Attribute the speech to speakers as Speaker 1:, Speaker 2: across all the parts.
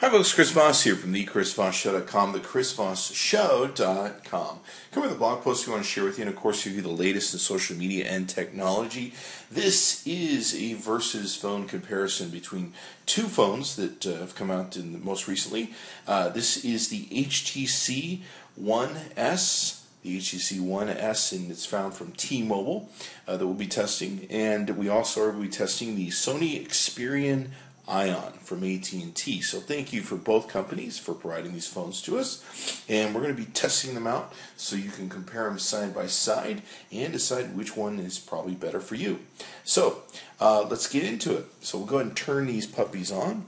Speaker 1: Hi folks, Chris Voss here from the ChrisVossShow.com, the ChrisVossShow.com. Come with a blog post we want to share with you, and of course give you the latest in social media and technology. This is a versus phone comparison between two phones that have come out most recently. This is the HTC One S. The HTC One S, and it's found from T-Mobile that we'll be testing. And we also will be testing the Sony Xperia Ion from AT&T. So thank you for both companies for providing these phones to us. And we're going to be testing them out so you can compare them side by side and decide which one is probably better for you. So let's get into it. So we'll go ahead and turn these puppies on.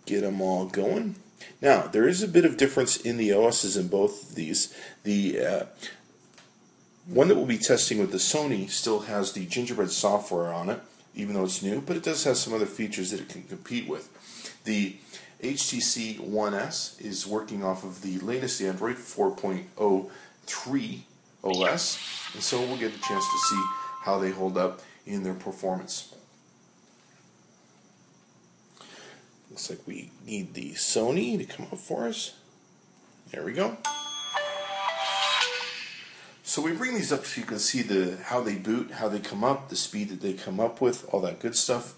Speaker 1: Get them all going. Now, there is a bit of difference in the OSs in both of these. The one that we'll be testing with the Sony still has the Gingerbread software on it, even though it's new, but it does have some other features that it can compete with. The HTC One S is working off of the latest Android 4.03 OS, and so we'll get a chance to see how they hold up in their performance. Looks like we need the Sony to come up for us. There we go. So we bring these up so you can see how they boot, how they come up, the speed that they come up with, all that good stuff.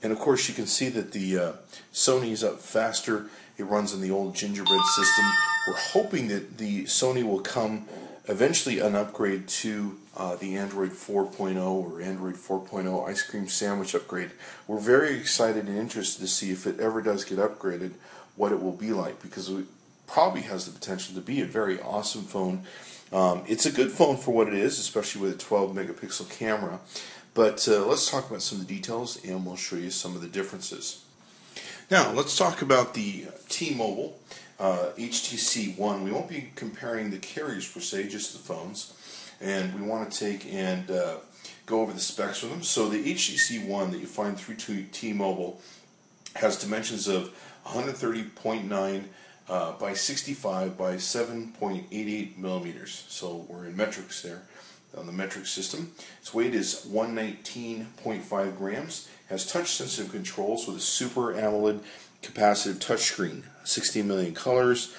Speaker 1: And of course you can see that the Sony is up faster. It runs on the old Gingerbread system. We're hoping that the Sony will come eventually an upgrade to the Android 4.0 or Android 4.0 ice cream sandwich upgrade. We're very excited and interested to see if it ever does get upgraded, what it will be like, because it probably has the potential to be a very awesome phone. It's a good phone for what it is, especially with a 12 megapixel camera. But let's talk about some of the details, and we'll show you some of the differences. Now, let's talk about the T-Mobile HTC One. We won't be comparing the carriers per se, just the phones, and we want to take and go over the specs with them. So the HTC One that you find through T-Mobile has dimensions of 130.9 by 65 by 7.88 millimeters. So we're in metrics there on the metric system. Its weight is 119.5 grams. Has touch-sensitive controls with a Super AMOLED capacitive touchscreen, 16 million colors.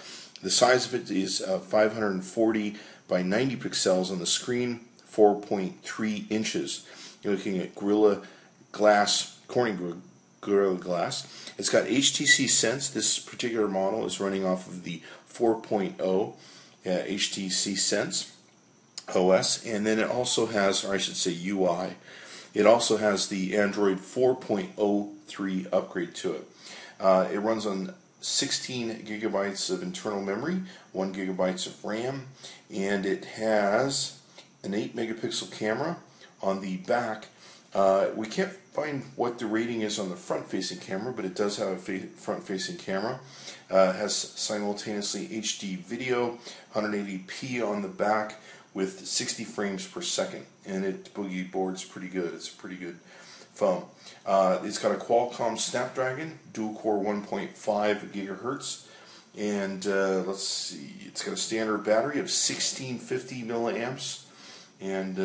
Speaker 1: The size of it is 540 by 90 pixels on the screen, 4.3 inches. You're looking at Gorilla Glass, Corning Gorilla Glass. It's got HTC Sense. This particular model is running off of the 4.0 HTC Sense OS, and then it also has, or I should say UI, it also has the Android 4.03 upgrade to it. It runs on 16 gigabytes of internal memory, 1 gigabyte of RAM, and it has an 8 megapixel camera on the back. We can't find what the rating is on the front-facing camera, but it does have a front-facing camera. It has simultaneously HD video, 180p on the back with 60 frames per second, and it boogie boards pretty good. It's a pretty good phone. It's got a Qualcomm Snapdragon dual-core 1.5 gigahertz, and let's see, it's got a standard battery of 1650 milliamps, and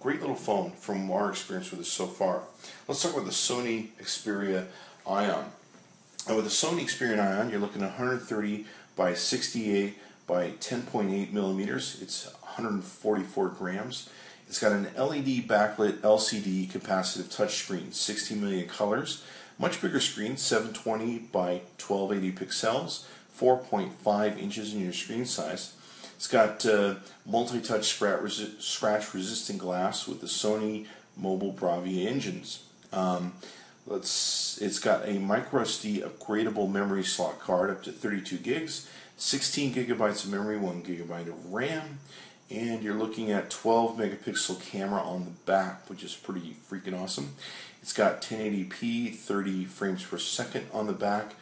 Speaker 1: great little phone from our experience with it so far. Let's talk about the Sony Xperia Ion. And with the Sony Xperia Ion, you're looking at 130 by 68 by 10.8 millimeters. It's 144 grams. It's got an LED backlit LCD capacitive touchscreen, 16 million colors, much bigger screen, 720 by 1280 pixels, 4.5 inches in your screen size. It's got multi-touch scratch-resistant glass with the Sony Mobile Bravia engines. It's got a microSD upgradable memory slot card up to 32 gigs, 16 gigabytes of memory, 1 gigabyte of RAM, and you're looking at 12 megapixel camera on the back, which is pretty freaking awesome. It's got 1080p, 30 frames per second on the back,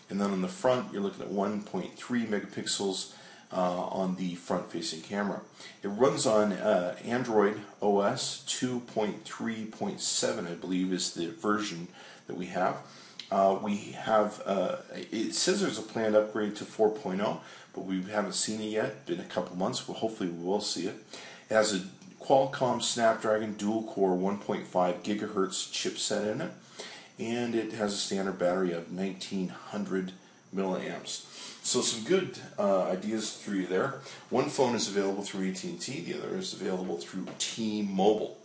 Speaker 1: and then on the front you're looking at 1.3 megapixels on the front-facing camera. It runs on Android OS 2.3.7, I believe, is the version that we have. It says there's a planned upgrade to 4.0, but we haven't seen it yet. Been a couple months, but hopefully we will see it. It has a Qualcomm Snapdragon dual-core 1.5 gigahertz chipset in it, and it has a standard battery of 1900 milliamps. So some good ideas for you there. One phone is available through AT&T, the other is available through T-Mobile.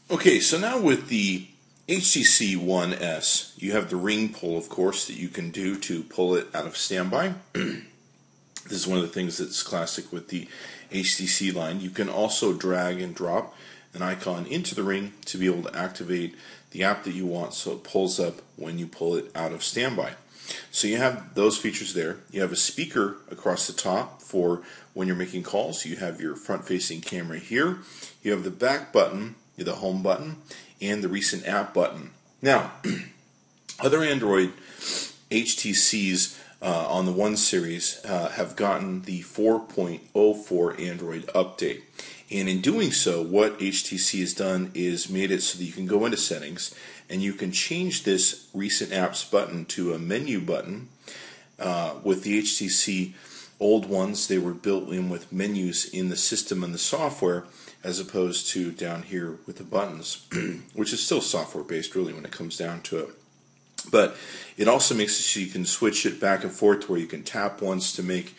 Speaker 1: Okay, so now with the HTC One S, you have the ring pull, of course, that you can do to pull it out of standby. This is one of the things that's classic with the HTC line. You can also drag and drop an icon into the ring to be able to activate the app that you want, so it pulls up when you pull it out of standby. So you have those features there. You have a speaker across the top for when you're making calls. You have your front-facing camera here. You have the back button, the home button, and the recent app button. Now, other Android HTCs on the One series have gotten the 4.04 Android update. And in doing so, what HTC has done is made it so that you can go into settings and you can change this recent apps button to a menu button. With the HTC old ones, they were built in with menus in the system and the software, as opposed to down here with the buttons, which is still software based really when it comes down to it. But it also makes it so you can switch it back and forth to where you can tap once to make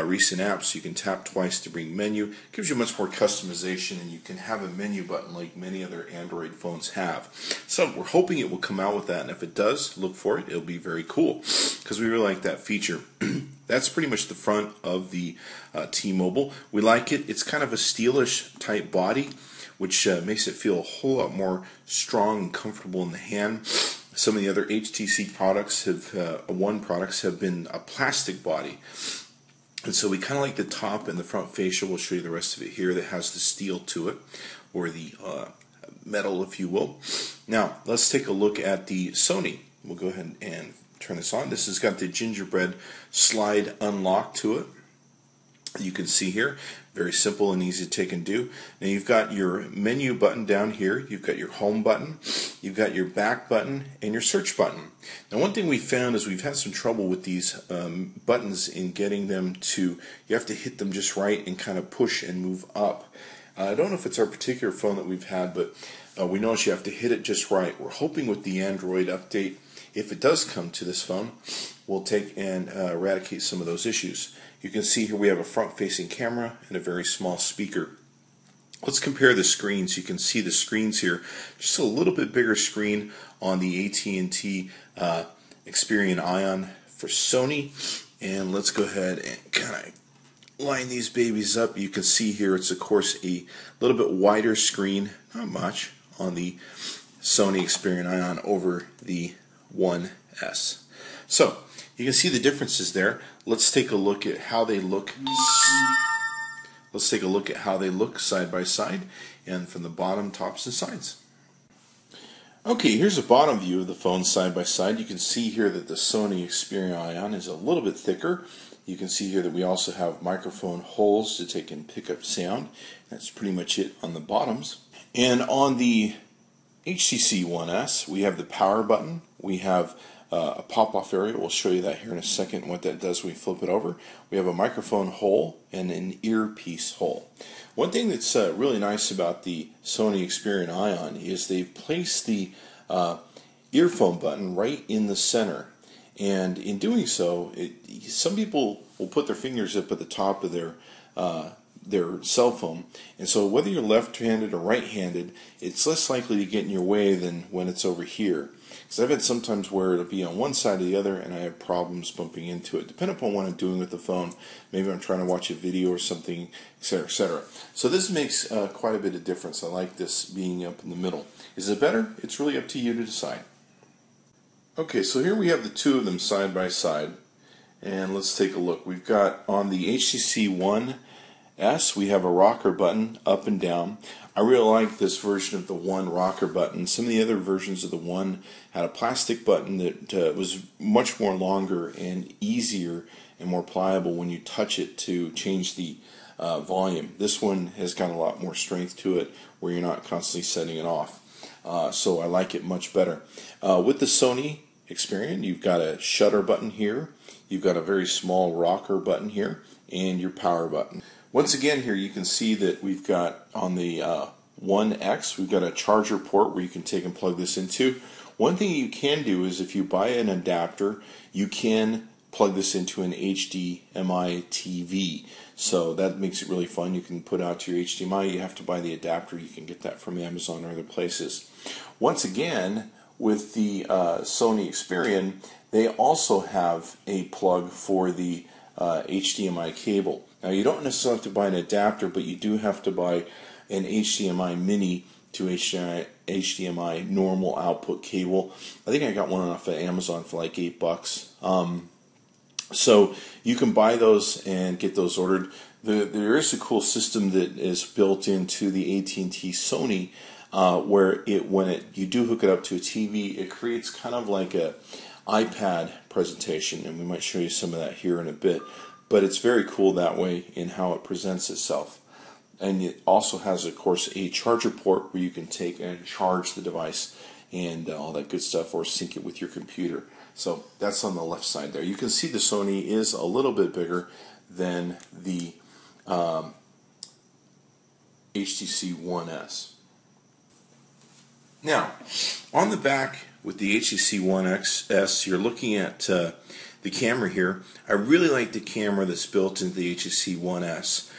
Speaker 1: recent apps, you can tap twice to bring menu. It gives you much more customization, and you can have a menu button like many other Android phones have. So we're hoping it will come out with that, and if it does, look for it. It'll be very cool because we really like that feature. That's pretty much the front of the T-Mobile. We like it. It's kind of a steelish type body, which makes it feel a whole lot more strong and comfortable in the hand. Some of the other HTC products have been a plastic body. And so we kind of like the top and the front fascia. We'll show you the rest of it here that has the steel to it, or the metal, if you will. Now, let's take a look at the Sony. We'll go ahead and turn this on. This has got the gingerbread slide unlock to it. You can see here, very simple and easy to take and do. Now you've got your menu button down here, you've got your home button, you've got your back button, and your search button. Now one thing we found is we've had some trouble with these buttons in getting them to, you have to hit them just right and kind of push and move up. I don't know if it's our particular phone that we've had, but we notice you have to hit it just right. We're hoping with the Android update, if it does come to this phone, we'll take and eradicate some of those issues. You can see here we have a front-facing camera and a very small speaker. Let's compare the screens. You can see the screens here, just a little bit bigger screen on the AT&T Xperia Ion for Sony. And let's go ahead and kind of line these babies up. You can see here it's of course a little bit wider screen, not much, on the Sony Xperia Ion over the One S. So you can see the differences there. Let's take a look at how they look. Let's take a look at how they look side by side, and from the bottom, tops, and sides. Okay, here's a bottom view of the phone side by side. You can see here that the Sony Xperia Ion is a little bit thicker. You can see here that we also have microphone holes to take and pick up sound. That's pretty much it on the bottoms. And on the HTC One S, we have the power button. We have a pop-off area. We'll show you that here in a second, what that does when we flip it over. We have a microphone hole and an earpiece hole. One thing that's really nice about the Sony Xperia Ion is they've placed the earphone button right in the center. And in doing so, some people will put their fingers up at the top of their cell phone, and so whether you're left-handed or right-handed, it's less likely to get in your way than when it's over here. Because I've had sometimes where it'll be on one side or the other, and I have problems bumping into it, depending upon what I'm doing with the phone. Maybe I'm trying to watch a video or something, etc., etc. So this makes quite a bit of difference. I like this being up in the middle. Is it better? It's really up to you to decide. Okay, so here we have the two of them side by side, and let's take a look. We've got on the HTC One S, we have a rocker button up and down. I really like this version of the One rocker button. Some of the other versions of the One had a plastic button that was much more longer and easier and more pliable when you touch it to change the volume. This one has got a lot more strength to it where you're not constantly setting it off. So I like it much better. With the Sony Xperia, you've got a shutter button here. You've got a very small rocker button here and your power button. Once again here you can see that we've got on the One X, we've got a charger port where you can take and plug this into. One thing you can do is if you buy an adapter, you can plug this into an HDMI TV. So that makes it really fun. You can put out to your HDMI. You have to buy the adapter. You can get that from Amazon or other places. Once again, with the Sony Xperia, they also have a plug for the HDMI cable. Now you don't necessarily have to buy an adapter, but you do have to buy an HDMI mini to HDMI normal output cable. I think I got one off of Amazon for like $8. So you can buy those and get those ordered. There is a cool system that is built into the AT&T Sony where when you do hook it up to a TV, it creates kind of like a iPad presentation, and we might show you some of that here in a bit. But it's very cool that way in how it presents itself. And it also has, of course, a charger port where you can take and charge the device and all that good stuff, or sync it with your computer. So that's on the left side there. You can see the Sony is a little bit bigger than the HTC One S. Now, on the back with the HTC One S, you're looking at the camera here. I really like the camera that's built into the HTC One S.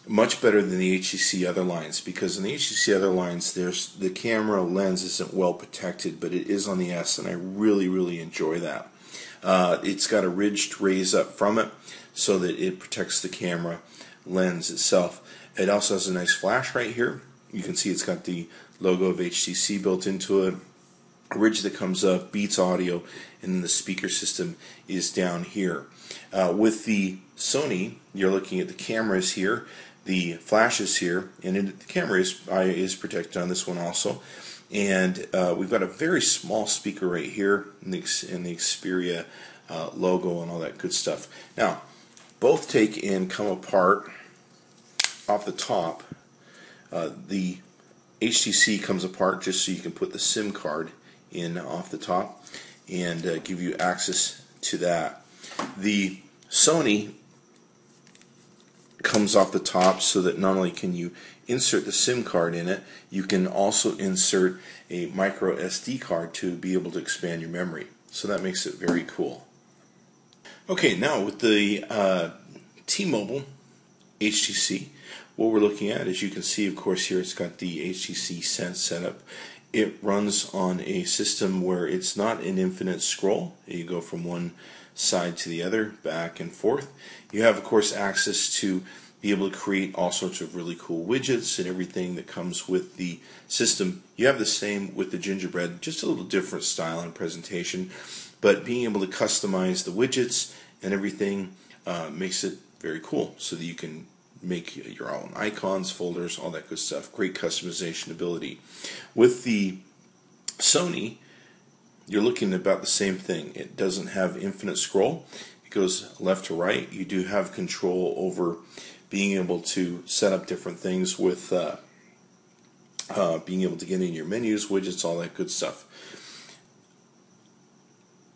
Speaker 1: Much better than the HTC other lines, because in the HTC other lines the camera lens isn't well protected, but it is on the S, and I really enjoy that. It's got a ridged raise up from it so that it protects the camera lens itself. It also has a nice flash right here. You can see it's got the logo of HTC built into it. A ridge that comes up, Beats audio, and then the speaker system is down here. With the Sony, you're looking at the cameras here, the flashes here, and the camera is protected on this one also. And we've got a very small speaker right here in the Xperia logo and all that good stuff. Now, both take and come apart off the top. The HTC comes apart just so you can put the SIM card in off the top and give you access to that. The Sony comes off the top so that not only can you insert the SIM card in it, you can also insert a micro SD card to be able to expand your memory. So that makes it very cool. Okay, now with the T-Mobile HTC, what we're looking at, as you can see, of course, here it's got the HTC Sense setup. It runs on a system where it's not an infinite scroll. You go from one side to the other, back and forth. You have, of course, access to be able to create all sorts of really cool widgets and everything that comes with the system. You have the same with the Gingerbread, just a little different style and presentation, but being able to customize the widgets and everything makes it very cool, so that you can make your own icons, folders, all that good stuff. Great customization ability. With the Sony, you're looking at about the same thing. It doesn't have infinite scroll. It goes left to right. You do have control over being able to set up different things with being able to get in your menus, widgets, all that good stuff.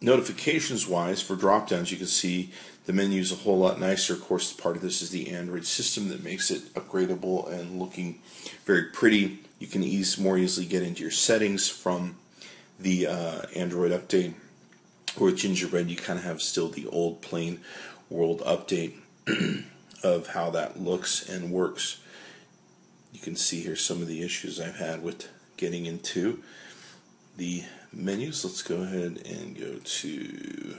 Speaker 1: Notifications wise, for drop downs, you can see the menu is a whole lot nicer. Of course, part of this is the Android system that makes it upgradable and looking very pretty. You can more easily get into your settings from the Android update. With Gingerbread, you kind of have still the old plain world update of how that looks and works. You can see here some of the issues I've had with getting into the menus. Let's go ahead and go to...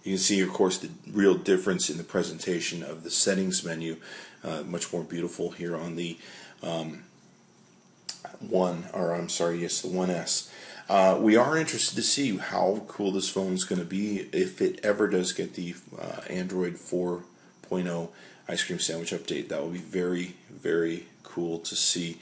Speaker 1: You can see, of course, the real difference in the presentation of the settings menu. Much more beautiful here on the the One S. We are interested to see how cool this phone is going to be if it ever does get the Android 4.0 ice cream sandwich update. That will be very, very cool to see.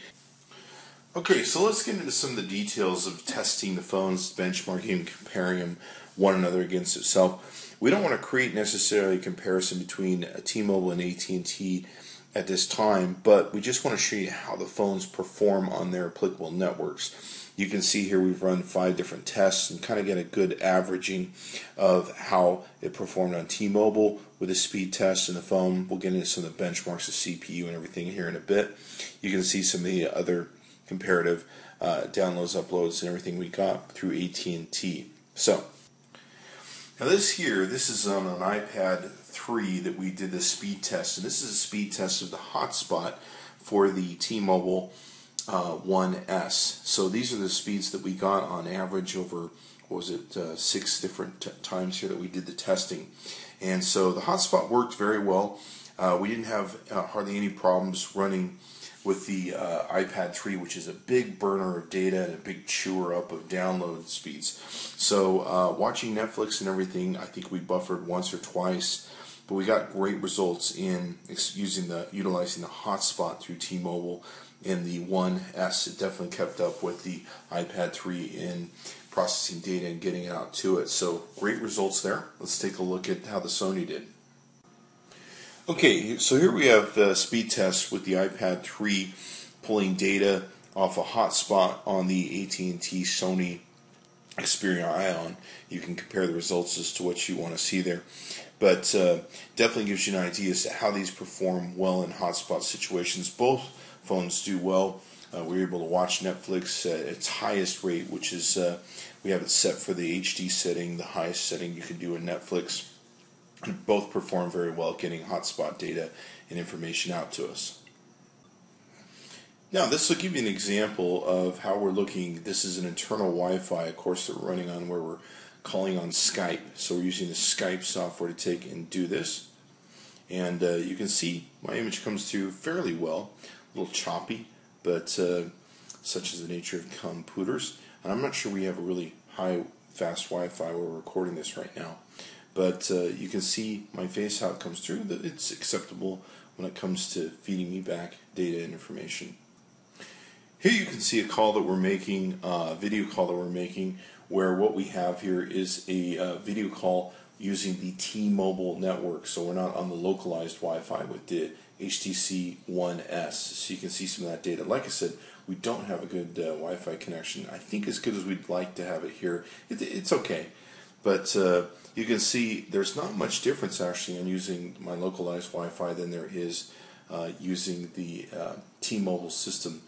Speaker 1: Okay, so let's get into some of the details of testing the phones, benchmarking, comparing them one another against itself. We don't want to create necessarily a comparison between T-Mobile and AT&T at this time, but we just want to show you how the phones perform on their applicable networks. You can see here we've run 5 different tests and kind of get a good averaging of how it performed on T-Mobile with a speed test and the phone. We'll get into some of the benchmarks of CPU and everything here in a bit. You can see some of the other comparative downloads, uploads, and everything we got through AT&T. So, now this is on an iPad 3 that we did the speed test, and this is a speed test of the hotspot for the T-Mobile One S. So these are the speeds that we got on average over, 6 different times here that we did the testing. And so the hotspot worked very well. We didn't have hardly any problems running with the iPad 3, which is a big burner of data and a big chewer up of download speeds. So watching Netflix and everything, I think we buffered once or twice, but we got great results in utilizing the hotspot through T-Mobile in the One S. It definitely kept up with the iPad 3 in processing data and getting it out to it. So great results there. Let's take a look at how the Sony did. Okay, so here we have speed tests with the iPad 3 pulling data off a hotspot on the AT&T Sony Xperia Ion. You can compare the results as to what you want to see there. But definitely gives you an idea as to how these perform well in hotspot situations. Both phones do well. We were able to watch Netflix at its highest rate, which is, we have it set for the HD setting, the highest setting you can do in Netflix. Both perform very well getting hotspot data and information out to us. Now this will give you an example of how we're looking. This is an internal Wi-Fi, of course, that we're running on where we're calling on Skype. So we're using the Skype software to take and do this. And you can see my image comes through fairly well, a little choppy, but such is the nature of computers. And I'm not sure we have a really high, fast Wi-Fi where we're recording this right now. But you can see my face, how it comes through, that it's acceptable when it comes to feeding me back data and information. Here you can see a call that we're making, a video call that we're making, where what we have here is a video call using the T-Mobile network. So we're not on the localized Wi-Fi with the HTC One S. So you can see some of that data. Like I said, we don't have a good Wi-Fi connection. I think as good as we'd like to have it here. It's okay. But you can see there's not much difference actually in using my localized Wi-Fi than there is using the T-Mobile system.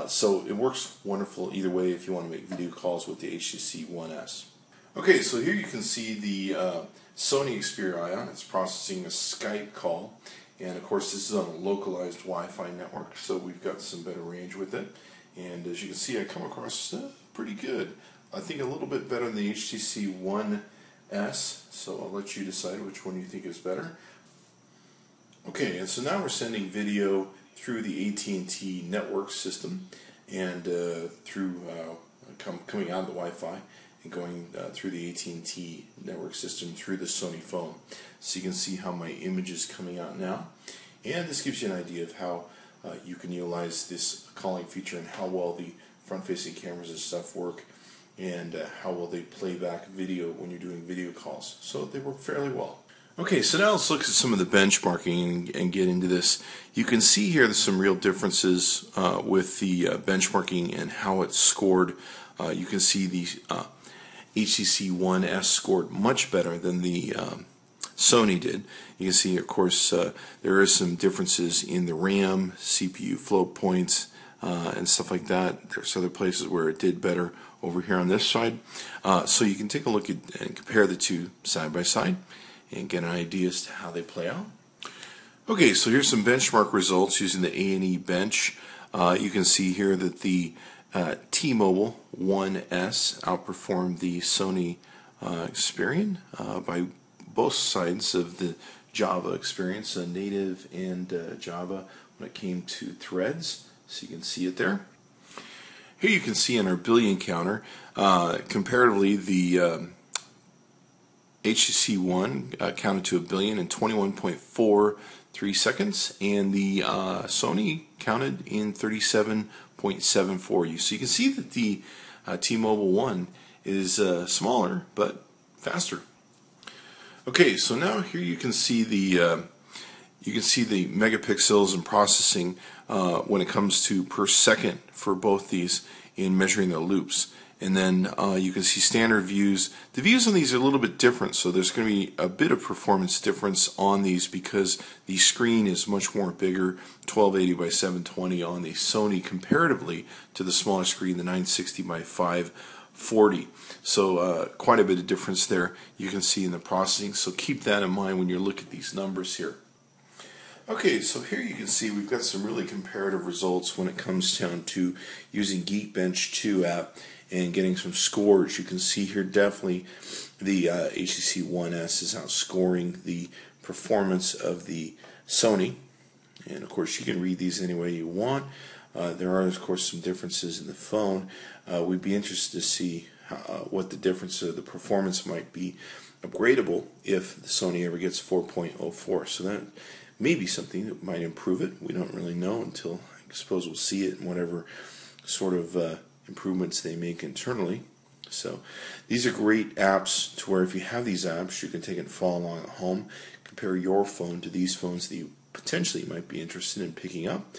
Speaker 1: So it works wonderful either way if you want to make video calls with the HTC One S. Okay, so here you can see the Sony Xperia Ion. It's processing a Skype call. And of course this is on a localized Wi-Fi network, so we've got some better range with it. And as you can see, I come across pretty good. I think a little bit better than the HTC One S, so I'll let you decide which one you think is better. Okay, and so now we're sending video through the AT&T network system and through coming out of the Wi-Fi and going through the AT&T network system through the Sony phone. So you can see how my image is coming out now, and this gives you an idea of how you can utilize this calling feature and how well the front-facing cameras and stuff work, and how well they play back video when you're doing video calls. So they work fairly well. Okay, so now let's look at some of the benchmarking and get into this. You can see here there's some real differences with the benchmarking and how it's scored. You can see the HTC One S scored much better than the Sony did. You can see, of course, there is some differences in the RAM, CPU float points, and stuff like that. There's other places where it did better over here on this side. So you can take a look at and compare the two side by side and get an idea as to how they play out. Okay, so here's some benchmark results using the A&E bench. You can see here that the T-Mobile One S outperformed the Sony Xperia by both sides of the Java experience, native and Java, when it came to threads. So you can see it there. Here you can see on our billion counter, comparatively, the HTC One counted to 1 billion in 21.43 seconds, and the Sony counted in 37.74. So you can see that the T-Mobile One is smaller but faster. Okay, so now here you can see the megapixels and processing when it comes to per second for both these in measuring the loops. And then you can see standard views. The views on these are a little bit different, so there's going to be a bit of performance difference on these because the screen is much more bigger, 1280 by 720 on the Sony comparatively to the smaller screen, the 960 by 540. So quite a bit of difference there you can see in the processing, so keep that in mind when you look at these numbers here. Okay, so here you can see we've got some really comparative results when it comes down to using Geekbench 2 app and getting some scores. You can see here definitely the HTC One S is outscoring the performance of the Sony, and of course you can read these any way you want. There are of course some differences in the phone. We'd be interested to see what the difference of the performance might be upgradable if the Sony ever gets 4.04. So that may be something that might improve it. We don't really know until I suppose we'll see it in whatever sort of improvements they make internally. So these are great apps to where if you have these apps, you can take it and follow along at home, compare your phone to these phones that you potentially might be interested in picking up,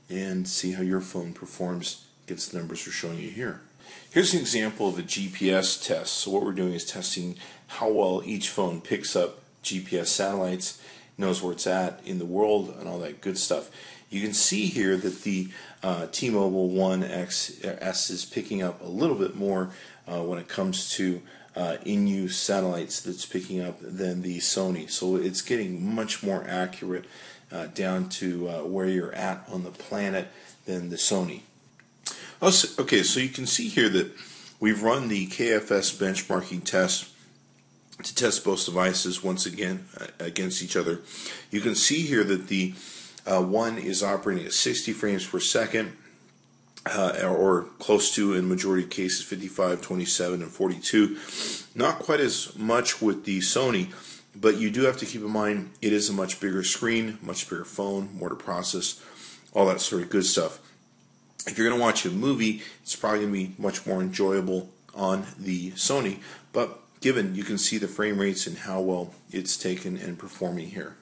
Speaker 1: and see how your phone performs against the numbers we're showing you here. Here's an example of a GPS test. So what we're doing is testing how well each phone picks up GPS satellites, knows where it's at in the world, and all that good stuff. You can see here that the T-Mobile One S is picking up a little bit more when it comes to in-use satellites that's picking up than the Sony. So it's getting much more accurate down to where you're at on the planet than the Sony. Okay, so you can see here that we've run the KFS benchmarking test to test both devices once again against each other. You can see here that the one is operating at 60 frames per second, or close to, in majority of cases, 55, 27, and 42. Not quite as much with the Sony, but you do have to keep in mind it is a much bigger screen, much bigger phone, more to process, all that sort of good stuff. If you're going to watch a movie, it's probably going to be much more enjoyable on the Sony, but given you can see the frame rates and how well it's taken and performing here.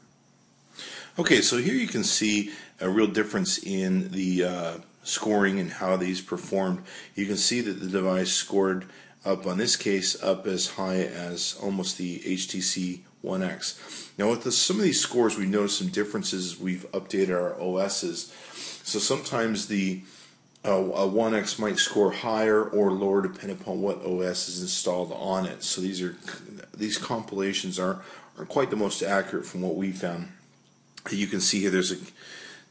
Speaker 1: Okay, so here you can see a real difference in the scoring and how these performed. You can see that the device scored up, on this case, up as high as almost the HTC One X. Now with some of these scores, we noticed some differences as we've updated our OSs. So sometimes the a One X might score higher or lower depending upon what OS is installed on it. So these compilations aren't quite the most accurate from what we found. You can see here there's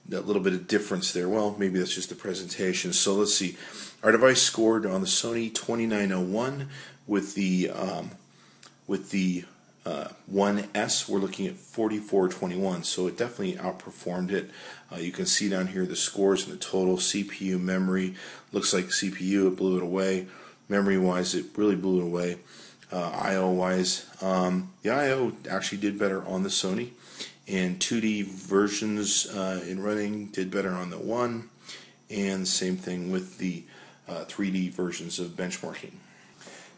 Speaker 1: that little bit of difference there. Well, maybe that's just the presentation. So let's see. Our device scored on the Sony 2901 with the One S. We're looking at 4421. So it definitely outperformed it. You can see down here the scores and the total CPU, memory. Looks like CPU, it blew it away. Memory-wise, it really blew it away. I/O-wise, the I/O actually did better on the Sony. And 2D versions in running did better on the One, and same thing with the 3D versions of benchmarking.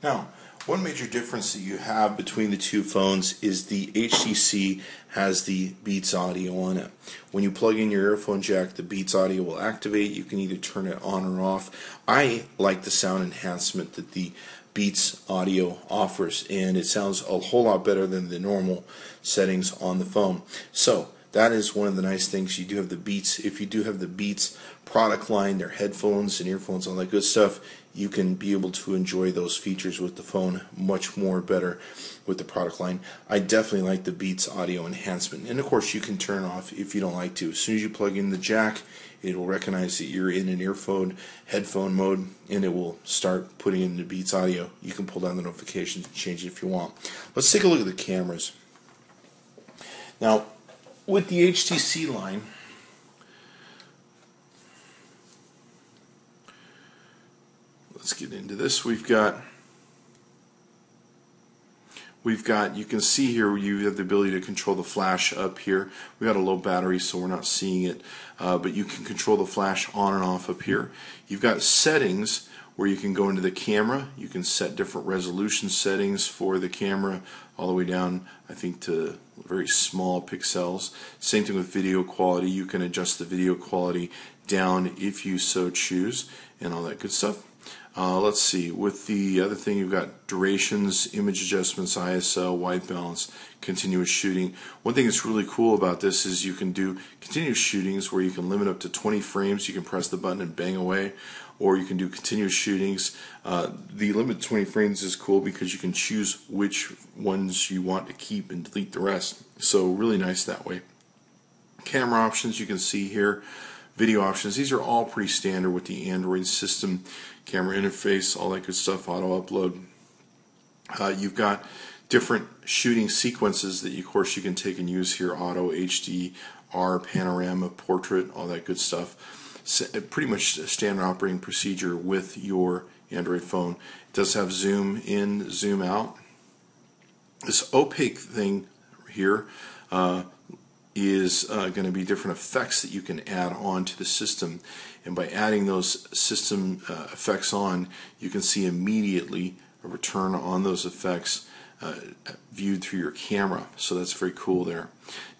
Speaker 1: Now, one major difference that you have between the two phones is the HTC has the Beats audio on it. When you plug in your earphone jack, the Beats audio will activate. You can either turn it on or off. I like the sound enhancement that the Beats audio offers, and it sounds a whole lot better than the normal settings on the phone. So that is one of the nice things. You do have the Beats. If you do have the Beats product line, their headphones and earphones, all that good stuff, you can be able to enjoy those features with the phone much more better with the product line. I definitely like the Beats audio enhancement, and of course you can turn off if you don't like to. As soon as you plug in the jack, it will recognize that you're in an headphone mode, and it will start putting in the Beats audio. You can pull down the notifications and change it if you want. Let's take a look at the cameras. Now, with the HTC line, let's get into this. We've got, you can see here you have the ability to control the flash up here. We've got a low battery, so we're not seeing it, but you can control the flash on and off up here. You've got settings where you can go into the camera. You can set different resolution settings for the camera, all the way down, I think, to very small pixels. Same thing with video quality. You can adjust the video quality down if you so choose, and all that good stuff. Let's see, with the other thing, you've got durations, image adjustments, ISO, white balance, continuous shooting. One thing that's really cool about this is you can do continuous shootings where you can limit up to 20 frames. You can press the button and bang away, or you can do continuous shootings. The limit to 20 frames is cool because you can choose which ones you want to keep and delete the rest. So really nice that way. Camera options you can see here. Video options, these are all pretty standard with the Android system. Camera interface, all that good stuff, auto upload. You've got different shooting sequences that of course you can take and use here: auto, HDR, panorama, portrait, all that good stuff. Pretty much a standard operating procedure with your Android phone. It does have zoom in, zoom out. This opaque thing here is going to be different effects that you can add on to the system, and by adding those system effects on, you can see immediately a return on those effects viewed through your camera. So that's very cool there.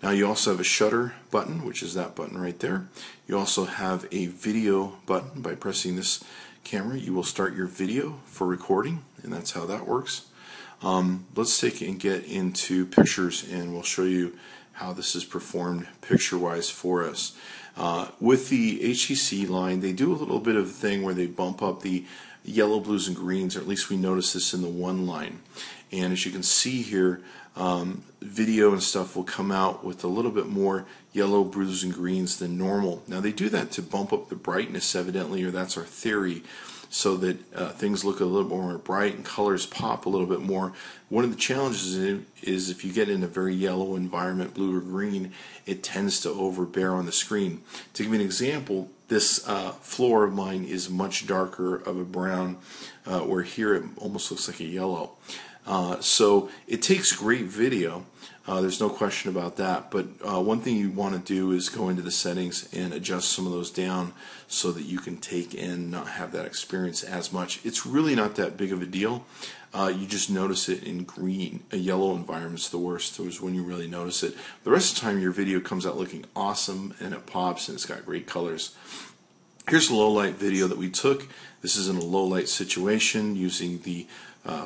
Speaker 1: Now you also have a shutter button, which is that button right there. You also have a video button. By pressing this camera, you will start your video for recording, and that's how that works. Let's take and get into pictures, and we'll show you how this is performed picture-wise for us. With the HTC line, they do a little bit of a thing where they bump up the yellow, blues, and greens, or at least we notice this in the One line. And as you can see here, video and stuff will come out with a little bit more yellow, blues, and greens than normal. Now they do that to bump up the brightness, evidently, or that's our theory, so that things look a little more bright and colors pop a little bit more. One of the challenges is if you get in a very yellow environment, blue or green, it tends to overbear on the screen. To give you an example, this floor of mine is much darker of a brown, where here it almost looks like a yellow. So it takes great video. There's no question about that, but one thing you want to do is go into the settings and adjust some of those down so that you can take and not have that experience as much. It's really not that big of a deal. You just notice it in green. A yellow environment's the worst. Is when you really notice it. The rest of the time your video comes out looking awesome, and it pops, and it's got great colors. Here's a low light video that we took. This is in a low light situation using the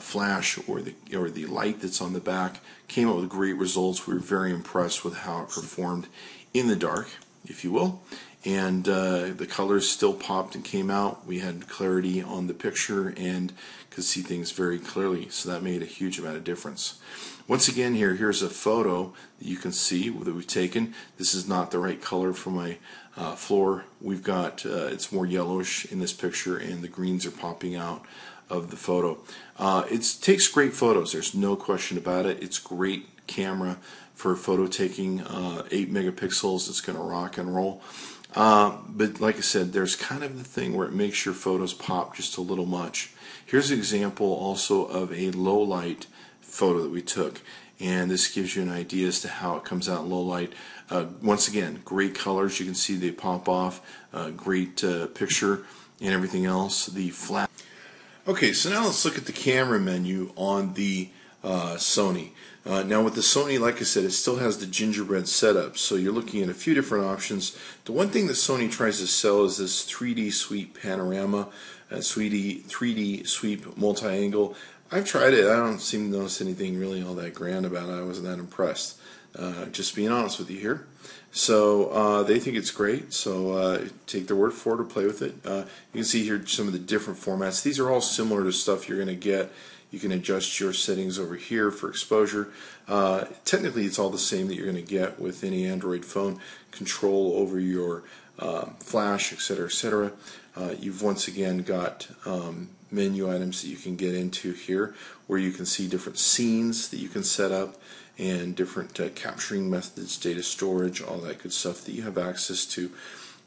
Speaker 1: flash or the light that's on the back. Came up with great results. We were very impressed with how it performed in the dark, if you will, and the colors still popped and came out. We had clarity on the picture and could see things very clearly, so that made a huge amount of difference. Once again, here's a photo that you can see that we've taken. This is not the right color for my floor. We've got it's more yellowish in this picture, and the greens are popping out of the photo. It takes great photos, there's no question about it. It's great camera for photo taking, 8 megapixels. It's going to rock and roll. But like I said, there's kind of the thing where it makes your photos pop just a little much. Here's an example also of a low light photo that we took, and this gives you an idea as to how it comes out in low light. Once again, great colors, you can see they pop off, great picture and everything else. The flat. Okay, so now let's look at the camera menu on the Sony. Now with the Sony, like I said, it still has the gingerbread setup, so you're looking at a few different options. The one thing that Sony tries to sell is this 3D sweep panorama, 3D sweep multi-angle. I've tried it. I don't seem to notice anything really all that grand about it. I wasn't that impressed, just being honest with you here. So they think it's great, so take their word for it or play with it. You can see here some of the different formats. These are all similar to stuff you're going to get. You can adjust your settings over here for exposure. Technically, it's all the same that you're going to get with any Android phone. Control over your flash, etc., etc. You've once again got menu items that you can get into here, where you can see different scenes that you can set up and different capturing methods, data storage, all that good stuff that you have access to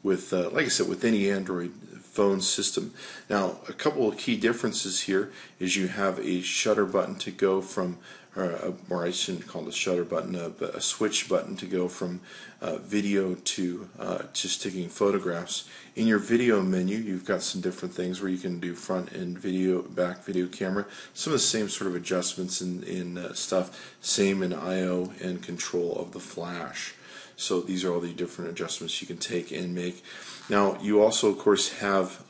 Speaker 1: with, like I said, with any Android phone system. Now, a couple of key differences here is you have a shutter button to go from, or I shouldn't call it a shutter button, but a switch button to go from video to just taking photographs. In your video menu, you've got some different things where you can do front and video, back video camera. Some of the same sort of adjustments in stuff, same in I/O and control of the flash. So these are all the different adjustments you can take and make. Now, you also, of course, have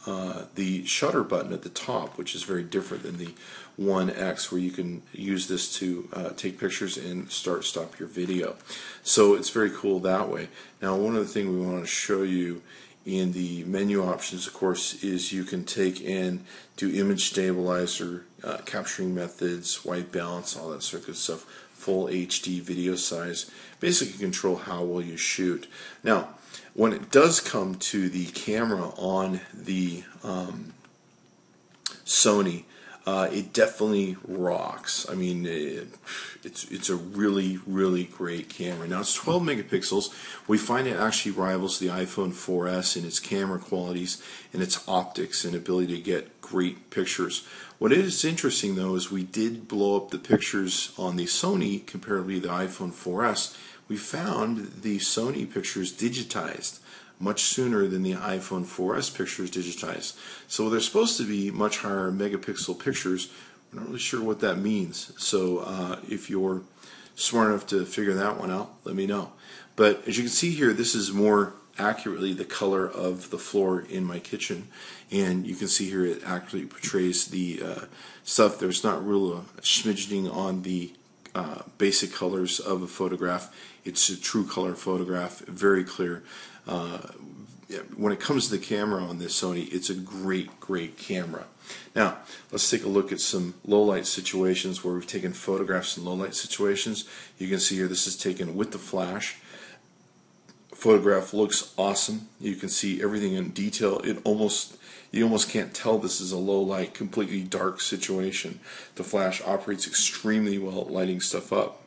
Speaker 1: the shutter button at the top, which is very different than the One X, where you can use this to take pictures and stop your video. So it's very cool that way. Now, one of the things we want to show you in the menu options, of course, is you can take and do image stabilizer, capturing methods, white balance, all that sort of good stuff, full HD video size, basically control how well you shoot. Now, when it does come to the camera on the Sony, it definitely rocks. I mean, it's a really, really great camera. Now, it's 12 megapixels. We find it actually rivals the iPhone 4S in its camera qualities and its optics and ability to get great pictures. What is interesting, though, is we did blow up the pictures on the Sony comparatively to the iPhone 4S. We found the Sony pictures digitized much sooner than the iPhone 4S pictures digitized. So they're supposed to be much higher megapixel pictures. We're not really sure what that means. So if you're smart enough to figure that one out, let me know. But as you can see here, this is more accurately the color of the floor in my kitchen, and you can see here it actually portrays the stuff. There's not real smidgening on the basic colors of a photograph. It's a true color photograph, very clear. When it comes to the camera on this Sony, it's a great camera. Now, let's take a look at some low light situations where we've taken photographs in low light situations. You can see here this is taken with the flash. Photograph looks awesome. You can see everything in detail. You almost can't tell this is a low light, completely dark situation. The flash operates extremely well at lighting stuff up.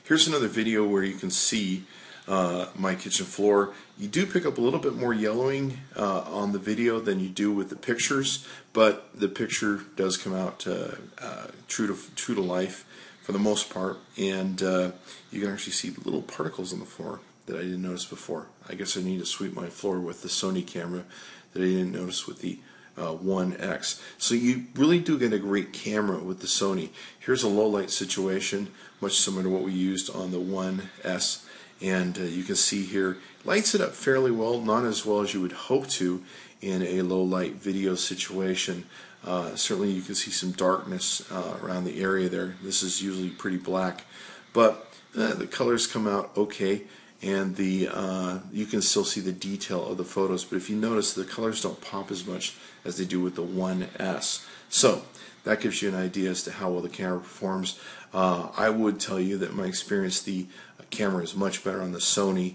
Speaker 1: Here's another video where you can see my kitchen floor. You do pick up a little bit more yellowing on the video than you do with the pictures, but the picture does come out true to life for the most part, and you can actually see little particles on the floor that I didn't notice before. I guess I need to sweep my floor with the Sony camera that I didn't notice with the One X. So you really do get a great camera with the Sony. Here's a low light situation, much similar to what we used on the One S. And you can see here, lights it up fairly well, not as well as you would hope to in a low light video situation. Certainly you can see some darkness around the area there. This is usually pretty black, but the colors come out okay, and you can still see the detail of the photos. But if you notice, the colors don't pop as much as they do with the One S. So that gives you an idea as to how well the camera performs. I would tell you that in my experience, the camera is much better on the Sony,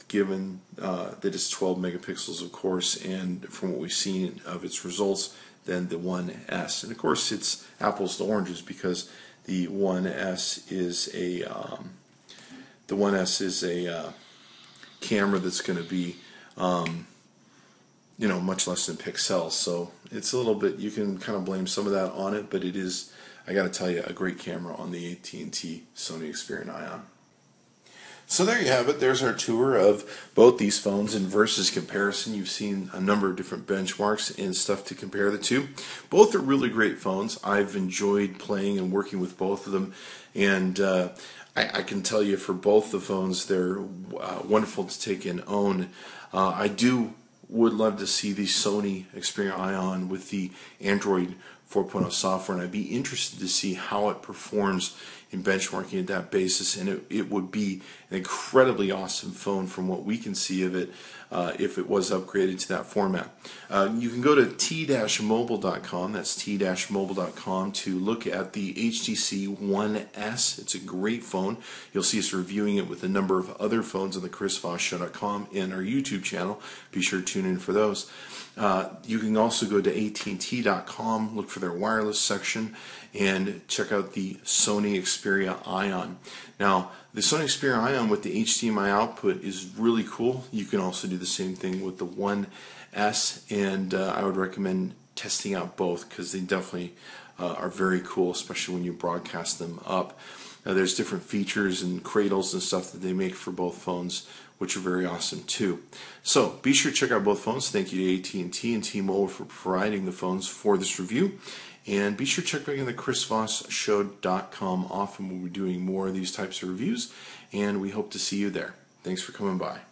Speaker 1: given that it's 12 megapixels, of course, and from what we've seen of its results, than the One S. And of course, it's apples to oranges because the One S is a camera that's going to be much less than pixels. So it's a little bit, you can kind of blame some of that on it, but it is, I got to tell you, a great camera on the AT&T Sony Xperia Ion. So there you have it. There's our tour of both these phones in versus comparison. You've seen a number of different benchmarks and stuff to compare the two. Both are really great phones. I've enjoyed playing and working with both of them, and I can tell you for both the phones, they're wonderful to take and own. I would love to see the Sony Xperia Ion with the Android 4.0 software, and I'd be interested to see how it performs in benchmarking at that basis, and it would be an incredibly awesome phone from what we can see of it if it was upgraded to that format. You can go to t-mobile.com, that's t-mobile.com, to look at the HTC One S. It's a great phone. You'll see us reviewing it with a number of other phones on the chrisvossshow.com and our YouTube channel. Be sure to tune in for those. You can also go to att.com, look for for their wireless section, and check out the Sony Xperia Ion. Now, the Sony Xperia Ion with the HDMI output is really cool. You can also do the same thing with the One S, and I would recommend testing out both because they definitely are very cool, especially when you broadcast them up. There's different features and cradles and stuff that they make for both phones, which are very awesome too. So be sure to check out both phones. Thank you to AT&T and T-Mobile for providing the phones for this review. And be sure to check back in the chrisvossshow.com. Often we'll be doing more of these types of reviews, and we hope to see you there. Thanks for coming by.